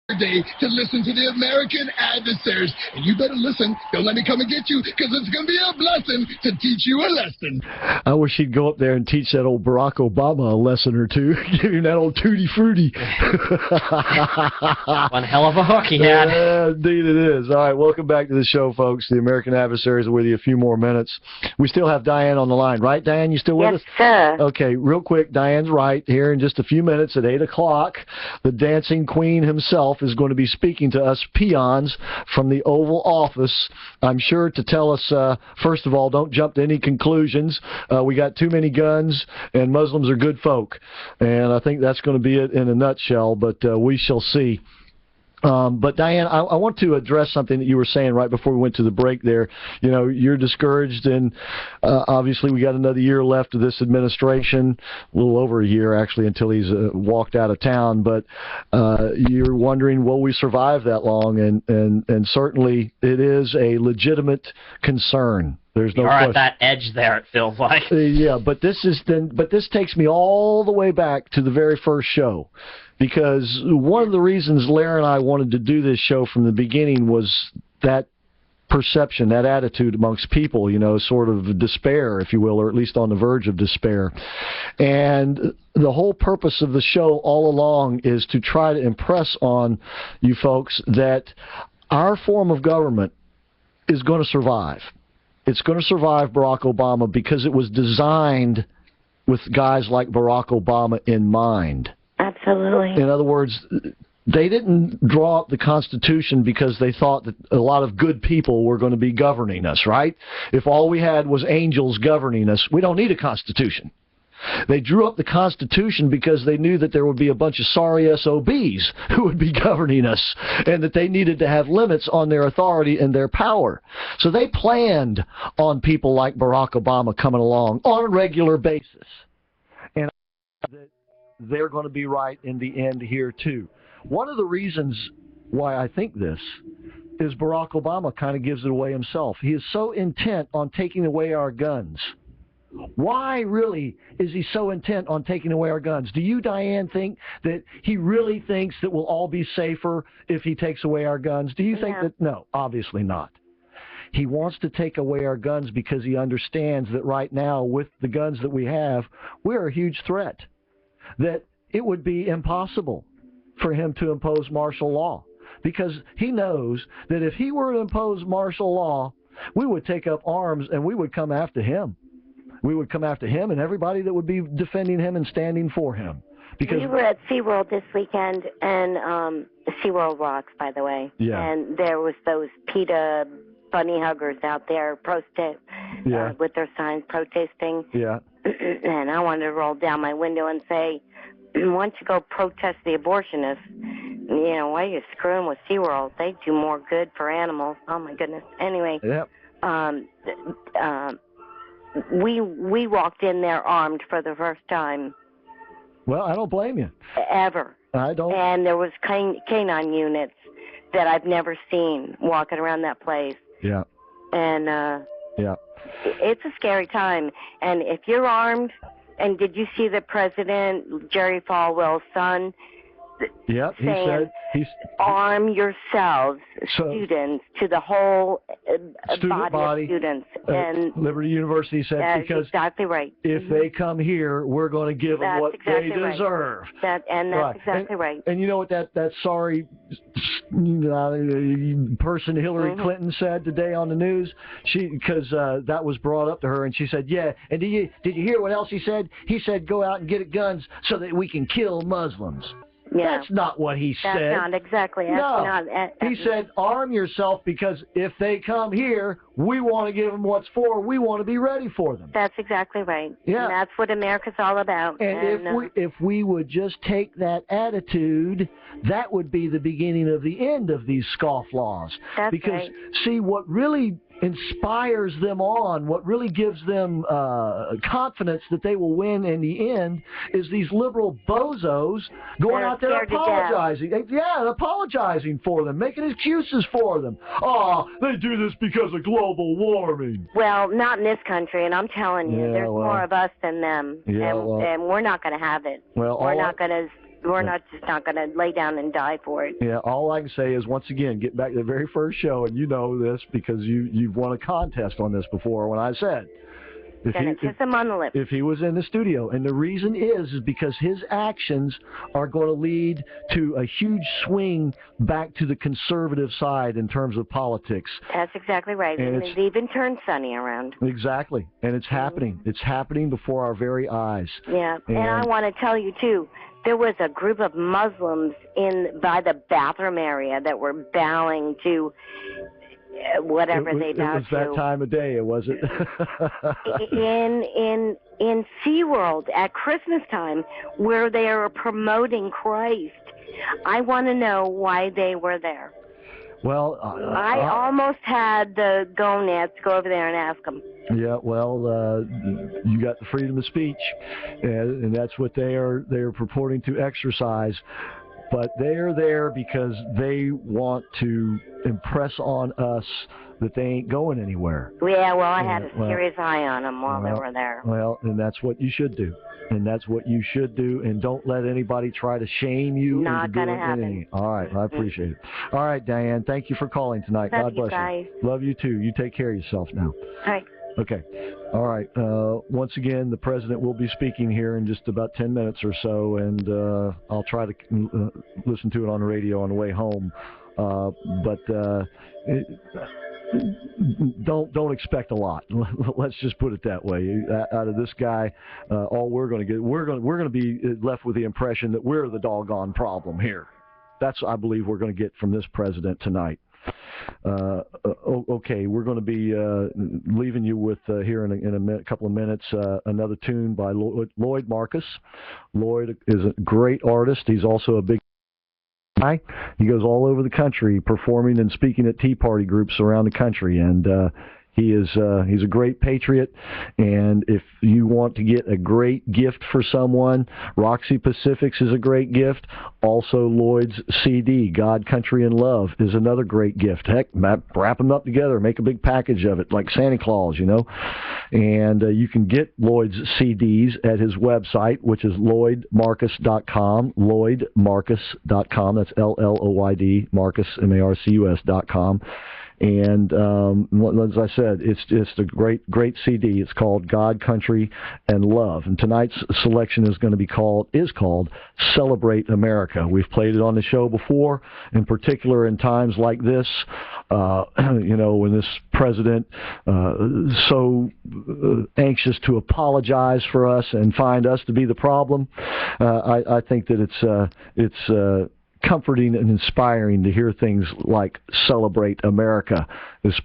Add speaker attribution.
Speaker 1: Day to listen to the American adversaries. And you better listen. Don't let me come and get you, because it's going to be a blessing to teach you a lesson.
Speaker 2: I wish he'd go up there and teach that old Barack Obama a lesson or two. Give him that old tutti frutti.
Speaker 3: One hell of a hook he had.
Speaker 2: Yeah, indeed it is. All right, welcome back to the show, folks. The American adversaries are with you a few more minutes. We still have Diane on the line, right, Diane? You still with us?
Speaker 4: Yes, sir.
Speaker 2: Okay, real quick, Diane's right. Here in just a few minutes at 8 o'clock, the dancing queen himself is going to be speaking to us peons from the Oval Office. I'm sure to tell us, first of all, don't jump to any conclusions. We got too many guns, and Muslims are good folk. And I think that's going to be it in a nutshell, but we shall see. But Diane, I want to address something that you were saying right before we went to the break there. You know, you're discouraged, and obviously we got another year left of this administration, a little over a year actually until he's walked out of town. But you're wondering, will we survive that long? And certainly it is a legitimate concern. There's no question.
Speaker 3: At that edge there, it feels like.
Speaker 2: Yeah, but this takes me all the way back to the very first show, because one of the reasons Larry and I wanted to do this show from the beginning was that perception, that attitude amongst people, you know, sort of despair, if you will, or at least on the verge of despair. And the whole purpose of the show all along is to try to impress on you folks that our form of government is going to survive. It's going to survive Barack Obama because it was designed with guys like Barack Obama in mind.
Speaker 4: Absolutely.
Speaker 2: In other words, they didn't draw up the Constitution because they thought that a lot of good people were going to be governing us, right? If all we had was angels governing us, we don't need a Constitution. They drew up the Constitution because they knew that there would be a bunch of sorry SOBs who would be governing us, and that they needed to have limits on their authority and their power. So they planned on people like Barack Obama coming along on a regular basis. And they're going to be right in the end here, too. One of the reasons why I think this is Barack Obama kind of gives it away himself. He is so intent on taking away our guns. Why really is he so intent on taking away our guns? Do you, Diane, think that he really thinks that we'll all be safer if he takes away our guns? Do you think that? No, obviously not. He wants to take away our guns because he understands that right now, with the guns that we have, we're a huge threat. That it would be impossible for him to impose martial law, because he knows that if he were to impose martial law, we would take up arms and we would come after him. We would come after him and everybody that would be defending him and standing for him. Because
Speaker 4: we were at SeaWorld this weekend, and SeaWorld rocks, by the way.
Speaker 2: Yeah.
Speaker 4: And there was those PETA bunny huggers out there with their signs protesting.
Speaker 2: Yeah.
Speaker 4: And I wanted to roll down my window and say, why don't you go protest the abortionists? You know, why are you screwing with SeaWorld? They do more good for animals. Oh, my goodness. Anyway.
Speaker 2: Yep.
Speaker 4: We walked in there armed for the first time.
Speaker 2: Well, I don't blame you.
Speaker 4: Ever.
Speaker 2: I don't.
Speaker 4: And there was canine units that I've never seen walking around that place.
Speaker 2: Yeah.
Speaker 4: And
Speaker 2: yeah,
Speaker 4: it's a scary time. And if you're armed, and did you see the president, Jerry Falwell's son?
Speaker 2: Yeah, he said
Speaker 4: arm yourselves, students, to the whole body of students. And
Speaker 2: Liberty University said,
Speaker 4: that's
Speaker 2: because
Speaker 4: exactly right.
Speaker 2: If they come here, we're going to give them what they deserve.
Speaker 4: That's exactly right.
Speaker 2: And you know what that sorry person Hillary Clinton said today on the news? Because that was brought up to her, and she said, yeah, and did you hear what else he said? He said, go out and get guns so that we can kill Muslims.
Speaker 4: Yeah.
Speaker 2: That's not what he said.
Speaker 4: That's not exactly.
Speaker 2: He said, arm yourself, because if they come here, we want to give them what's for. We want to be ready for them.
Speaker 4: That's exactly right.
Speaker 2: Yeah.
Speaker 4: And that's what America's all about.
Speaker 2: And if we would just take that attitude, that would be the beginning of the end of these scofflaws.
Speaker 4: That's
Speaker 2: because,
Speaker 4: right.
Speaker 2: See, what really inspires them on, what really gives them confidence that they will win in the end, is these liberal bozos going out there apologizing. Apologizing for them, making excuses for them. Oh, they do this because of global warming.
Speaker 4: Well, not in this country, and I'm telling you, there's more of us than them, and we're not going to have it.
Speaker 2: Well,
Speaker 4: we're not going to We're not going to lay down and die for it.
Speaker 2: Yeah, all I can say is, once again, get back to the very first show, and you know this because you've won a contest on this before when I said,
Speaker 4: kiss him on the lips.
Speaker 2: If he was in the studio. And the reason is because his actions are going to lead to a huge swing back to the conservative side in terms of politics.
Speaker 4: That's exactly right. And it's even turned Sonny around.
Speaker 2: Exactly. And it's happening. It's happening before our very eyes.
Speaker 4: Yeah. And I want to tell you, too, there was a group of Muslims by the bathroom area that were bowing to whatever they bowed to.
Speaker 2: It was that time of day, was it?
Speaker 4: in SeaWorld at Christmas time, where they are promoting Christ. I want to know why they were there.
Speaker 2: Well,
Speaker 4: I almost had the gonads go over there and ask them.
Speaker 2: Yeah, well, you got the freedom of speech, and that's what they're purporting to exercise. But they're there because they want to impress on us that they ain't going anywhere.
Speaker 4: Yeah, well, I had a serious eye on them while they were there.
Speaker 2: Well, and that's what you should do. And that's what you should do. And don't let anybody try to shame you.
Speaker 4: Not going to happen.
Speaker 2: All right, I appreciate it. All right, Diane, thank you for calling tonight. God bless you. Love you, too. You take care of yourself now.
Speaker 4: All right.
Speaker 2: Okay. All right. Once again, the president will be speaking here in just about 10 minutes or so, and I'll try to listen to it on the radio on the way home. Don't expect a lot. Let's just put it that way. Out of this guy, all we're going to get, we're going to be left with the impression that we're the doggone problem here. That's, I believe, we're going to get from this president tonight. Okay, we're going to be leaving you with here in a couple of minutes another tune by Lloyd Marcus. Lloyd is a great artist. He's also a big guy. He goes all over the country performing and speaking at tea party groups around the country, and he's a great patriot. And if you want to get a great gift for someone, Roxy Pacifics is a great gift. Also, Lloyd's CD, God, Country, and Love, is another great gift. Heck, wrap them up together, make a big package of it, like Santa Claus, you know. And you can get Lloyd's CDs at his website, which is LloydMarcus.com, LloydMarcus.com. That's LLOYD, Marcus, MARCUS.com. And as I said, it's a great CD. It's called God, Country, and Love. And tonight's selection is called Celebrate America. We've played it on the show before, in particular in times like this, when this president so anxious to apologize for us and find us to be the problem. I think that it's comforting and inspiring to hear things like Celebrate America, especially